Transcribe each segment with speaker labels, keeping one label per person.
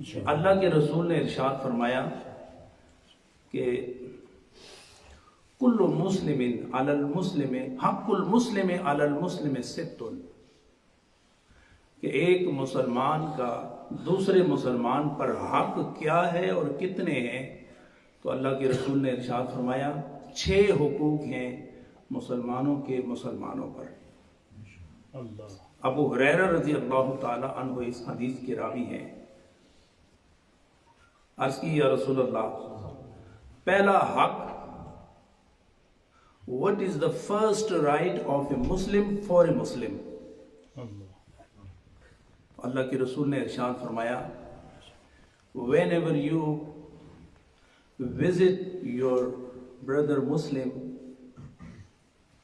Speaker 1: अल्लाह के रसूल ने इरशाद फरमाया कि कुल्लु मुस्लिमिन अलल मुस्लिम हक़्क़ुल मुस्लिम अलल मुस्लिम सित्तुन, कि एक मुसलमान का दूसरे मुसलमान पर हक क्या है और कितने हैं। तो अल्लाह के रसूल ने इरशाद फरमाया 6 हुकूक हैं मुसलमानों के मुसलमानों पर। अबू हुरैरा रज़ी अल्लाह ताला अन्हु इस हदीस के रावी हैं। अर्ज़ की या रसूल अल्लाह, पहला हक, what is the first right of a Muslim for a Muslim. Allah के रसूल ने इरशाद फरमाया, whenever you visit your brother Muslim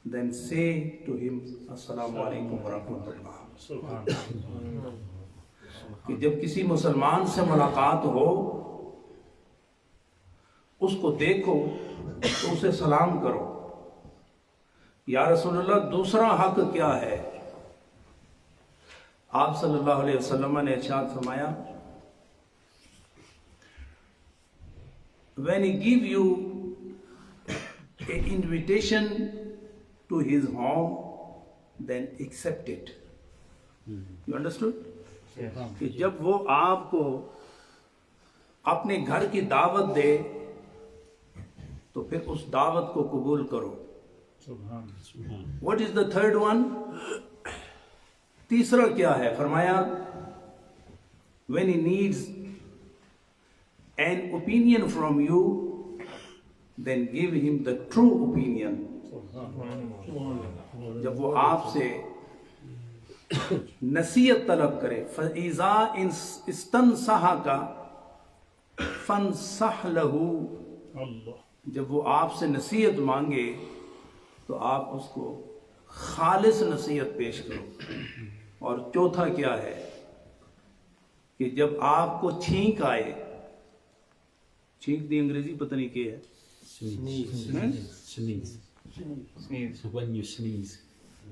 Speaker 1: then say to him अस्सलामु अलैकुम वरहमतुल्लाह। कि जब किसी मुसलमान से मुलाकात हो, उसको देखो तो उसे सलाम करो। या रसूलुल्लाह, दूसरा हक क्या है? आप सल्लल्लाहु अलैहि वसल्लम ने इरशाद फरमाया, when he give you an invitation to his home, then accept it. You understood? कि जब वो आपको अपने घर की दावत दे तो फिर उस दावत को कबूल करो। What is the third one? तीसरा क्या है? फरमाया, when he needs an opinion from you, then give him the true opinion. जब वो आपसे नसीहत तलब करे, फ़इज़ा इस्तनसहा का फनसह लहू, जब वो आपसे नसीहत मांगे तो आप उसको खालिस नसीहत पेश करो। और चौथा क्या है कि जब आपको छींक आए, छींक दी अंग्रेजी पता नहीं क्या है,
Speaker 2: sneeze. When you sneeze.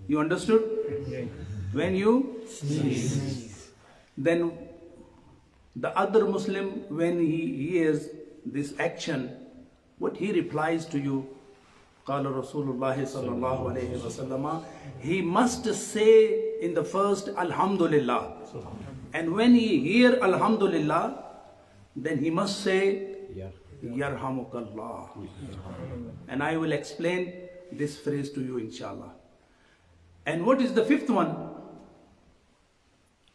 Speaker 1: You understood? When you sneeze, then the other Muslim, when he hears this action, what he replies to you, قال Rasulullah sallallahu alayhi wasallam, he must say in the first Alhamdulillah, and when he hear Alhamdulillah, then he must say Yarhamukallah. And I will explain this phrase to you inshallah. And what is the fifth one?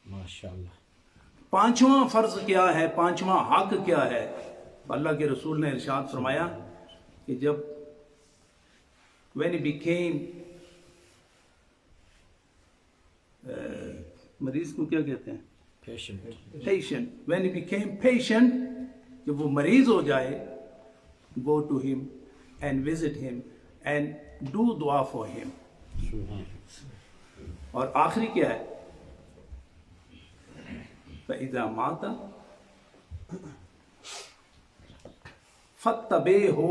Speaker 2: MashaAllah.
Speaker 1: पांचवा फर्ज क्या है, पांचवा हक क्या है? अल्लाह के रसूल ने इरशाद फरमाया कि जब when he became मरीज को क्या कहते हैं? Patient. When he became patient, जब वो मरीज हो जाए, go to him and visit him and do dua for him. और आखिरी क्या है? फ़इज़ा माता फ़त्तबेहु.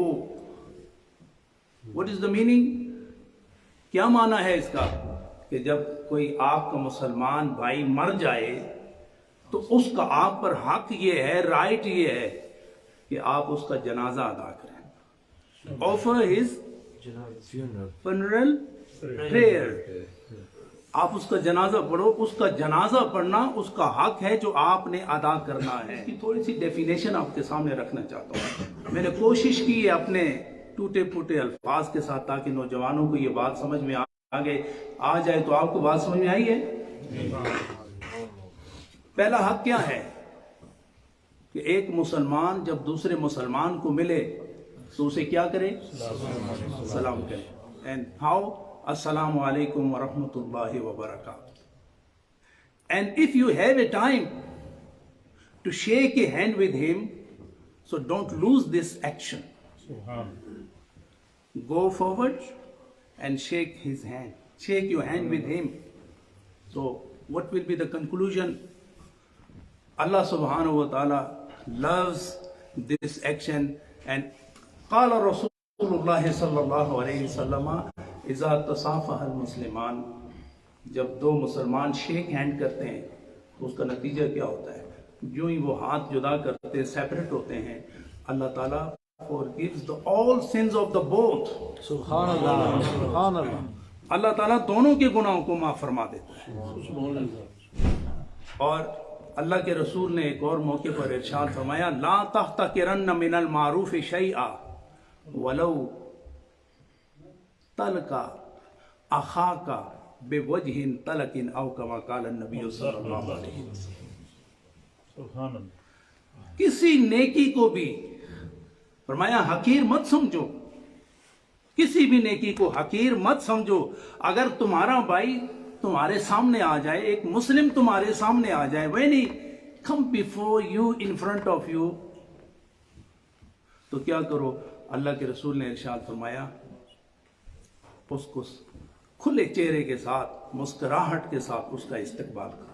Speaker 1: What is the meaning? क्या माना है इसका? कि जब कोई आपका मुसलमान भाई मर जाए तो उसका आप पर हक ये है, राइट ये है कि आप उसका जनाजा अदा करें. Offer his funeral prayer. आप उसका जनाजा पढ़ो. उसका जनाजा पढ़ना उसका हक है जो आपने अदा करना है. इसकी थोड़ी सी डेफिनेशन आपके सामने रखना चाहता हूँ. मैंने कोशिश की है अपने टूटे फूटे अल्फाज के साथ ताकि नौजवानों को ये बात समझ में आ जाए. तो आपको बात समझ में आई है? पहला हक क्या है कि एक मुसलमान जब दूसरे मुसलमान को मिले तो उसे क्या करे? सलाम करे. And how? Assalamu alaikum wa rahmatullahi wa barakatuh. And if you have a time to shake a hand with him, so don't lose this action. Go forward and shake his hand. Shake your hand with him. So what will be the conclusion? Allah subhanahu wa ta'ala loves this action. And qala Rasulullah sallallahu alayhi wa sallam, इज़ा तसाफ़हल मुस्लिमान, जब दो मुसलमान shake hand करते हैं तो उसका नतीजा क्या होता है? जो ही वो हाथ जुदा करते सेपरेट होते हैं, अल्लाह ताला forgives all sins of the both.
Speaker 3: सुभान अल्लाह, सुभान अल्लाह।
Speaker 1: अल्लाह ताला दोनों के गुनाहों को माफ फरमा देता है। और अल्लाह के रसूल ने एक और मौके पर इरशाद फरमाया, ला तहतकिरन्न मिनल मारूफ शैआ वलौ तलका अखाका बेवजहिन तलकिन औ कमा काल नबी सल्लल्लाहु अलैहि वसल्लम। किसी नेकी को भी फरमाया हकीर मत समझो, किसी भी नेकी को हकीर मत समझो। अगर तुम्हारा भाई तुम्हारे सामने आ जाए, एक मुस्लिम तुम्हारे सामने आ जाए, when he come before you, in front of you, तो क्या करो? अल्लाह के रसूल ने इरशाद फरमाया, उसको खुले चेहरे के साथ, मुस्कुराहट के साथ उसका इस्तकबाल करो।